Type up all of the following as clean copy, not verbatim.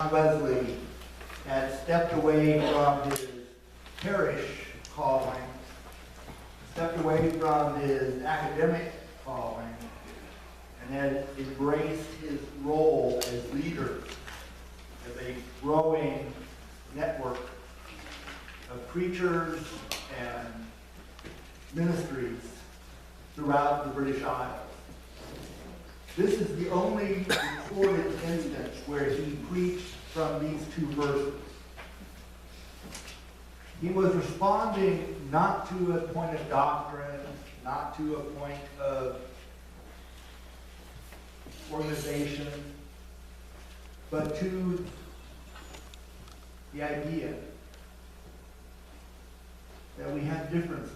Wesley had stepped away from his parish calling, stepped away from his academic calling, and had embraced his role as leader of a growing network of preachers and ministries throughout the British Isles. This is the only recorded instance where he preached from these two verses. He was responding not to a point of doctrine, not to a point of organization, but to the idea that we have differences,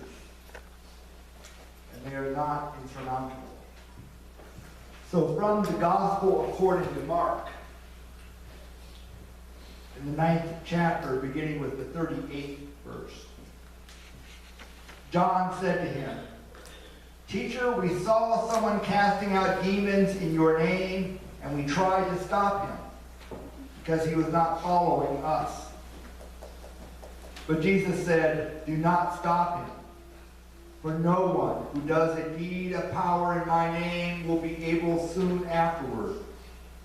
and they are not insurmountable. So from the Gospel according to Mark, in the 9th chapter, beginning with the 38th verse, John said to him, "Teacher, we saw someone casting out demons in your name, and we tried to stop him, because he was not following us." But Jesus said, "Do not stop him. For no one who does a deed of power in my name will be able soon afterward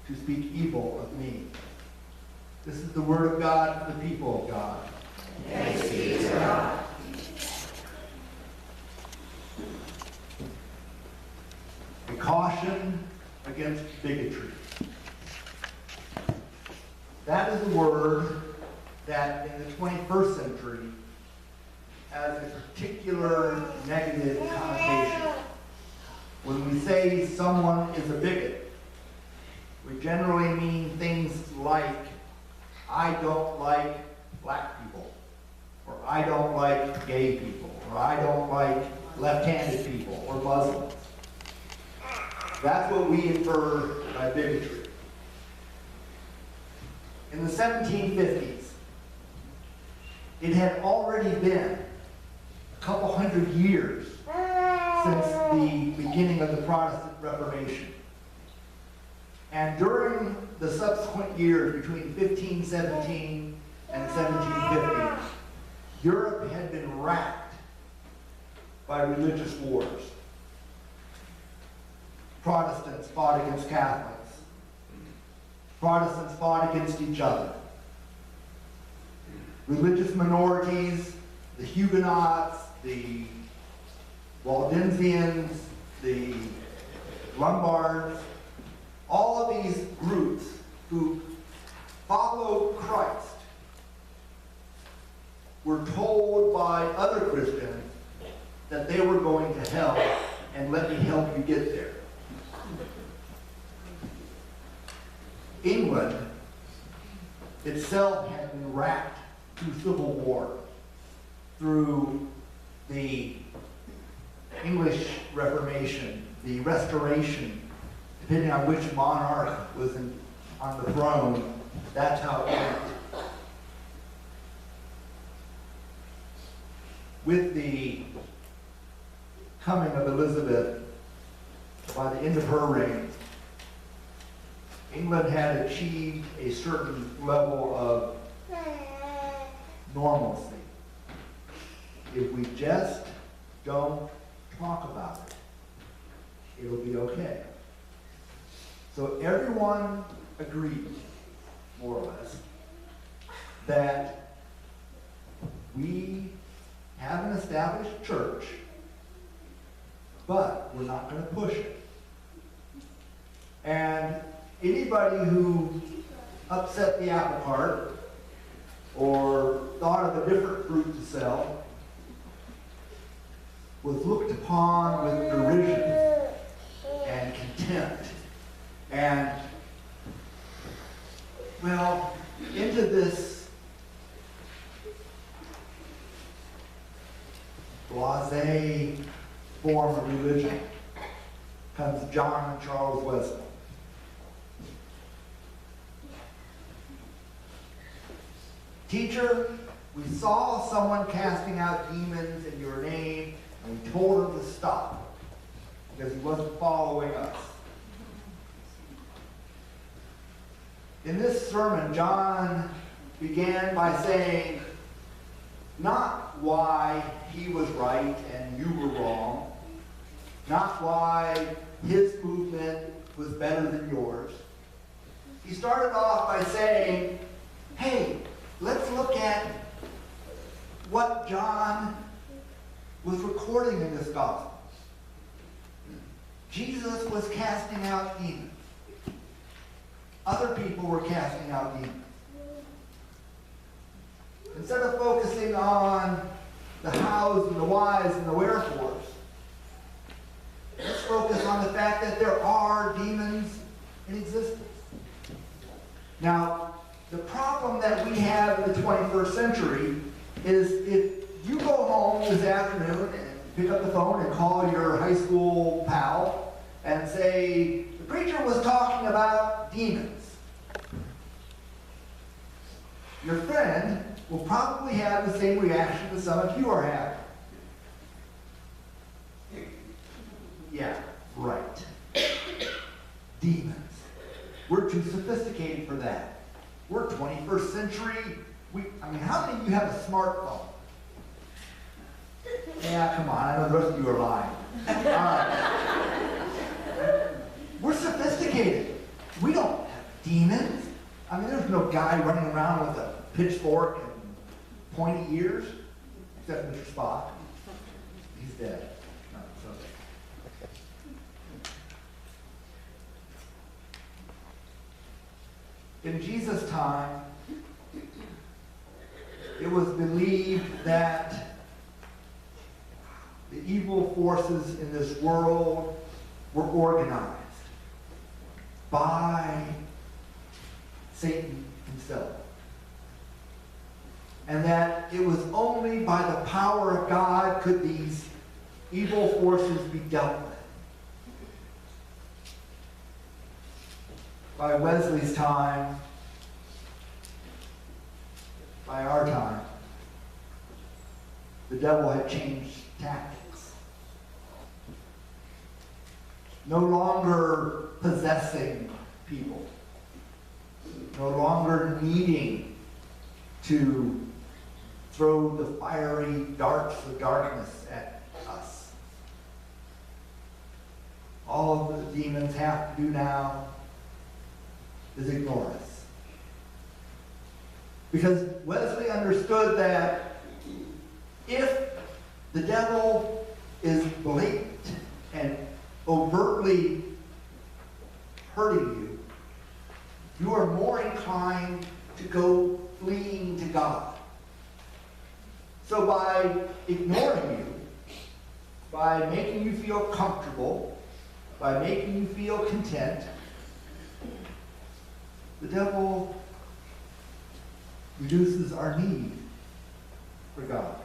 to speak evil of me." This is the word of God for the people of God. Thanks be to God. A caution against bigotry. That is a word that in the 21st century has a particular negative connotation. When we say someone is a bigot, we generally mean things like, I don't like black people, or I don't like gay people, or I don't like left-handed people, or Muslims. That's what we infer by bigotry. In the 1750s, it had already been a couple hundred years since the beginning of the Protestant Reformation. And during the subsequent years between 1517 and 1750, Europe had been racked by religious wars. Protestants fought against Catholics. Protestants fought against each other. Religious minorities, the Huguenots, the Waldensians, the Lombards, all of these groups who followed Christ were told by other Christians that they were going to hell, and let me help you get there. England itself had been racked through civil war, through the English Reformation, the Restoration, depending on which monarch was on the throne, that's how it went. With the coming of Elizabeth, by the end of her reign, England had achieved a certain level of normalcy. If we just don't talk about it, it'll be okay. So everyone agreed, more or less, that we have an established church, but we're not going to push it. And anybody who upset the apple cart or thought of a different fruit to sell was looked upon with derision and contempt. And, well, into this blasé form of religion comes John and Charles Wesley. "Teacher, we saw someone casting out demons in your name, and we told him to stop because he wasn't following us." In this sermon, John began by saying, not why he was right and you were wrong, not why his movement was better than yours. He started off by saying, hey, let's look at what John was recording in this gospel. Jesus was casting out demons. Other people were casting out demons. Instead of focusing on the hows and the whys and the wherefores, let's focus on the fact that there are demons in existence. Now, the problem that we have in the 21st century is if you go home this afternoon and pick up the phone and call your high school pal and say, the preacher was talking about demons, your friend will probably have the same reaction that some of you are having. Yeah, right. Demons. We're too sophisticated for that. We're 21st century. How many of you have a smartphone? Yeah, come on. I know the rest of you are lying. All right. We're sophisticated. We don't have demons. There's no guy running around with a pitchfork and pointy ears, except Mr. Spock. He's dead. No, it's okay. In Jesus' time, it was believed that the evil forces in this world were organized by Satan himself. And that it was only by the power of God could these evil forces be dealt with. By Wesley's time, by our time, the devil had changed tactics. No longer possessing people. No longer needing to throw the fiery darts of darkness at us. All of the demons have to do now is ignore us. Because Wesley understood that if the devil is blatant and overtly hurting you, you are more inclined to go fleeing to God. So by ignoring you, by making you feel comfortable, by making you feel content, the devil reduces our need for God.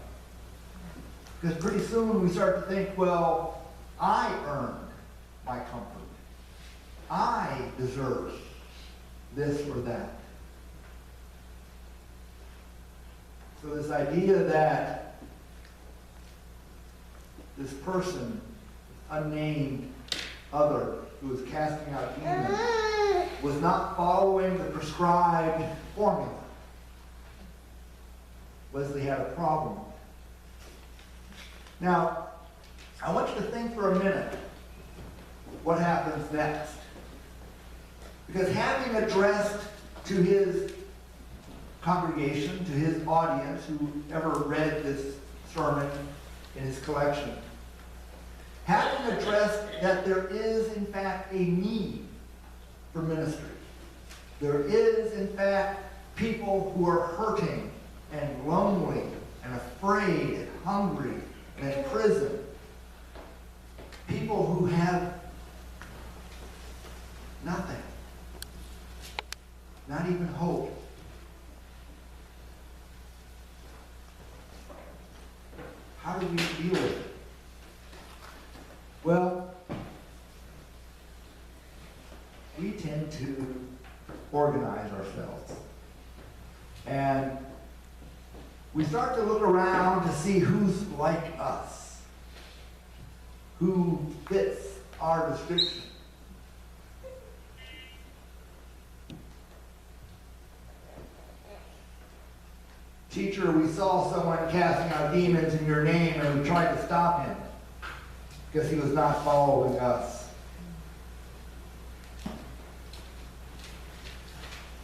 Because pretty soon we start to think, well, I earned my comfort. I deserve this or that. So this idea that this person, unnamed other, who was casting out demons, was not following the prescribed formula, Wesley had a problem. Now, I want you to think for a minute what happens next. Because having addressed to his congregation, to his audience, who ever read this sermon in his collection, having addressed that there is, in fact, a need for ministry. There is, in fact, people who are hurting and lonely and afraid and hungry and in prison. People who have nothing. Not even hope. How do we deal with it? Well, we tend to organize ourselves. And we start to look around to see who's like us, who fits our description. Teacher, we saw someone casting out demons in your name and we tried to stop him because he was not following us.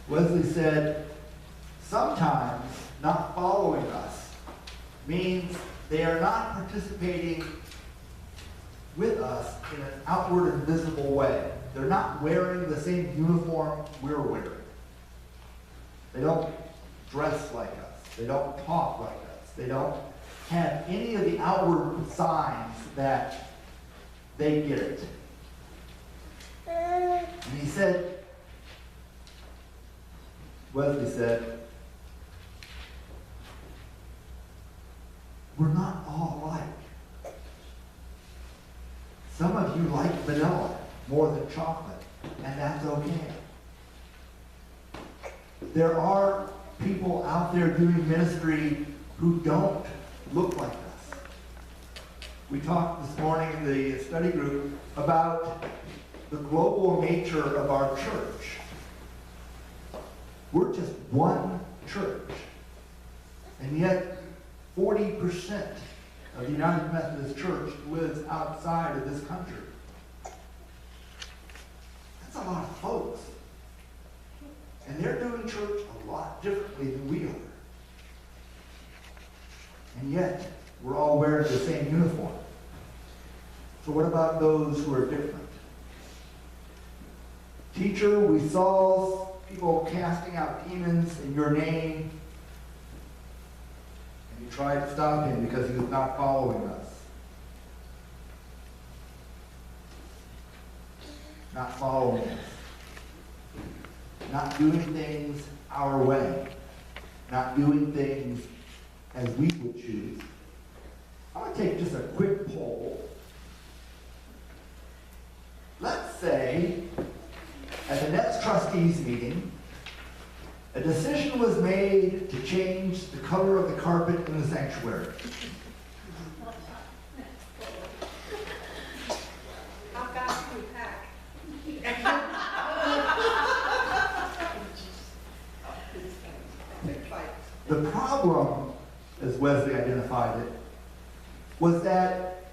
Wesley said, sometimes not following us means they are not participating with us in an outward and visible way. They're not wearing the same uniform we're wearing. They don't dress like us. They don't talk like us. They don't have any of the outward signs that they get it. And he said, Wesley said, we're not all alike. Some of you like vanilla more than chocolate, and that's okay. There are people out there doing ministry who don't look like us. We talked this morning in the study group about the global nature of our church. We're just one church, and yet 40% of the United Methodist Church lives outside of this country. That's a lot of folks. And they're doing church a lot differently than we are. And yet, we're all wearing the same uniform. So what about those who are different? Teacher, we saw people casting out demons in your name, and you tried to stop him because he was not following us. Not following us. Not doing things our way. Not doing things as we would choose. I'm going to take just a quick poll. Let's say at the next trustees meeting, a decision was made to change the color of the carpet in the sanctuary. How fast can we pack? The problem, as Wesley identified it, was that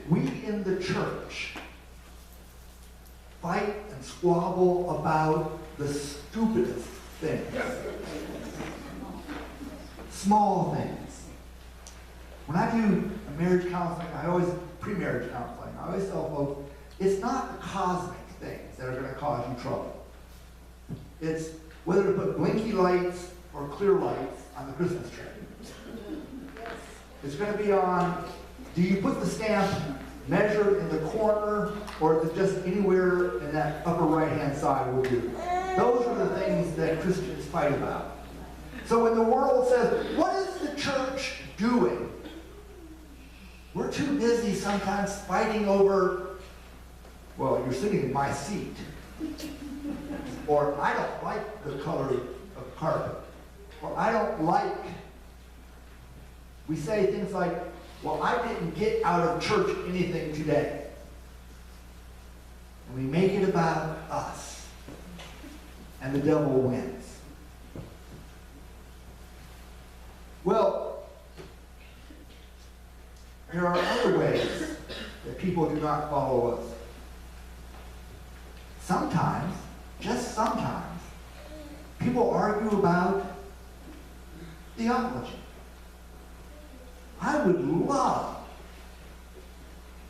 we in the church fight and squabble about the stupidest things. Small things. When I do a marriage counseling, pre-marriage counseling, I always tell folks, it's not the cosmic things that are going to cause you trouble. It's whether to put blinky lights or clear lights on the Christmas tree. It's going to be on, do you put the stamp measured in the corner, or is it just anywhere in that upper right-hand side will do? Those are the things that Christians fight about. So when the world says, what is the church doing? We're too busy sometimes fighting over, well, you're sitting in my seat. Or I don't like the color of carpet. Or I don't like, we say things like, well, I didn't get out of church anything today. And we make it about us. And the devil wins. Well, there are other ways that people do not follow us. Sometimes, just sometimes, people argue about theology. I would love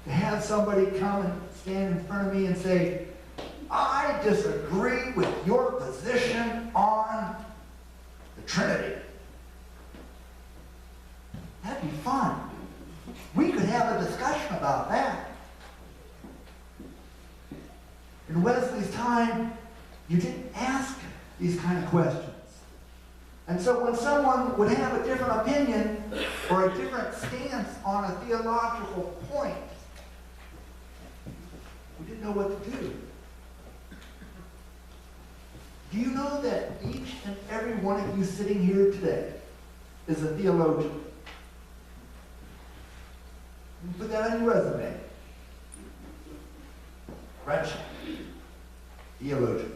to have somebody come and stand in front of me and say, I disagree with your position on the Trinity. That'd be fun. We could have a discussion about that. In Wesley's time, you didn't ask these kind of questions. And so when someone would have a different opinion or a different stance on a theological point, we didn't know what to do. Do you know that each and every one of you sitting here today is a theologian? You put that on your resume. French theologian.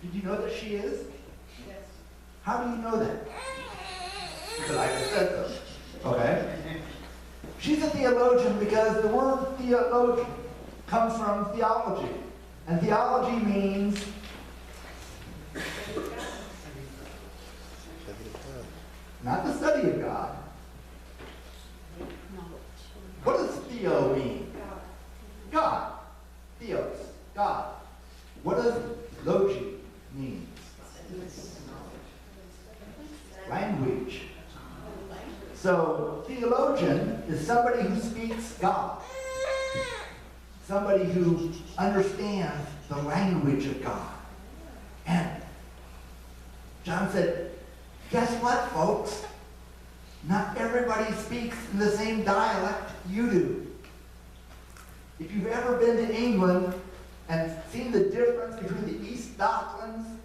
Did you know that she is? Yes. How do you know that? Because I just said so. Okay? She's a theologian because the word theologian comes from theology. And theology means not the study of God. What does theo mean? God. Theos. God. What does logi mean? Language. So, theologian is somebody who speaks God. Somebody who understands the language of God. And John said, guess what, folks? Not everybody speaks in the same dialect you do. If you've ever been to England and seen the difference between the East Docklands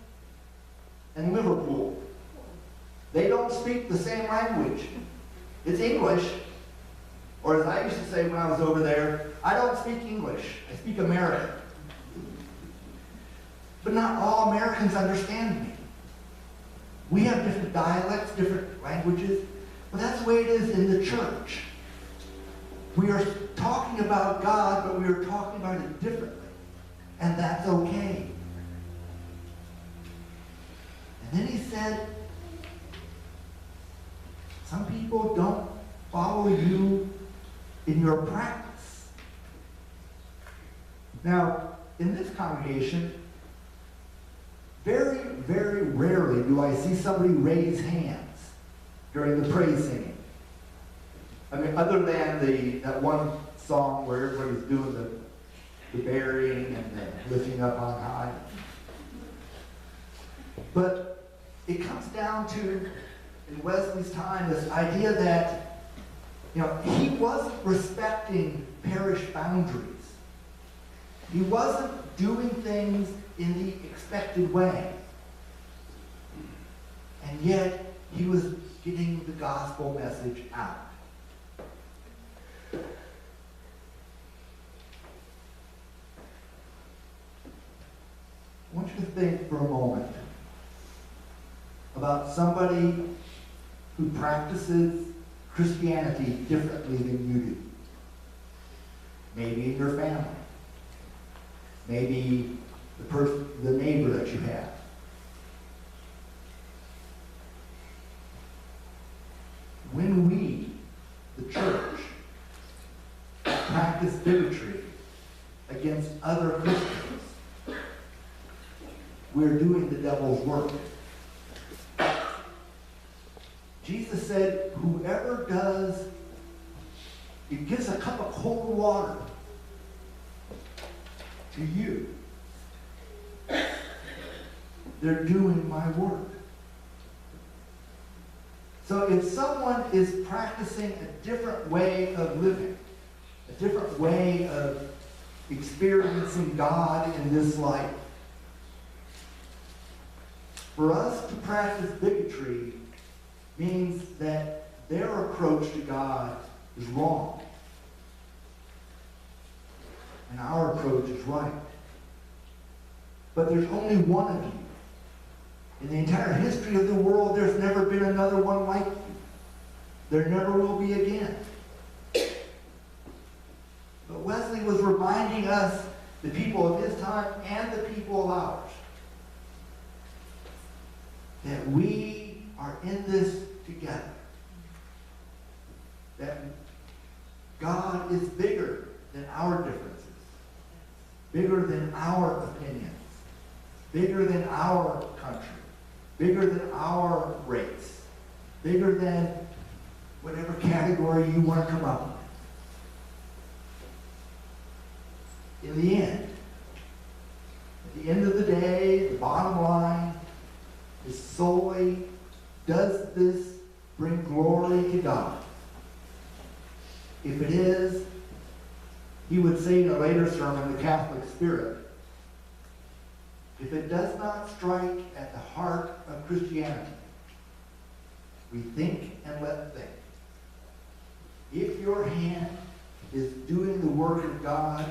and Liverpool, they don't speak the same language. It's English. Or as I used to say when I was over there, I don't speak English. I speak American. But not all Americans understand me. We have different dialects, different languages. But that's the way it is in the church. We are talking about God, but we are talking about it differently. And that's okay. And then he said, some people don't follow you in your practice. Now, in this congregation, very, very rarely do I see somebody raise hands during the praise singing. I mean, other than that one song where everybody's doing the burying and the lifting up on high. But it comes down to, in Wesley's time, this idea that, he wasn't respecting parish boundaries. He wasn't doing things in the expected way. And yet, he was getting the gospel message out. I want you to think for a moment about somebody who practices Christianity differently than you do. Maybe in your family. Maybe the neighbor that you have. When we, the church, practice bigotry against other Christians, we're doing the devil's work. Jesus said, whoever gives a cup of cold water to you, they're doing my work. So if someone is practicing a different way of living, a different way of experiencing God in this life, for us to practice bigotry means that their approach to God is wrong. And our approach is right. But there's only one of you. In the entire history of the world, there's never been another one like you. There never will be again. But Wesley was reminding us, the people of his time and the people of ours, that we are in this together. That God is bigger than our differences, bigger than our opinions, bigger than our country, bigger than our race, bigger than whatever category you want to come up with. In the end, at the end of the day, the bottom line is solely, does this bring glory to God? If it is, he would say in a later sermon, the Catholic spirit, if it does not strike at the heart of Christianity, we think and let think. If your hand is doing the work of God,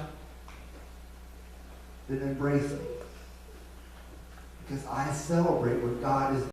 then embrace it. Because I celebrate what God is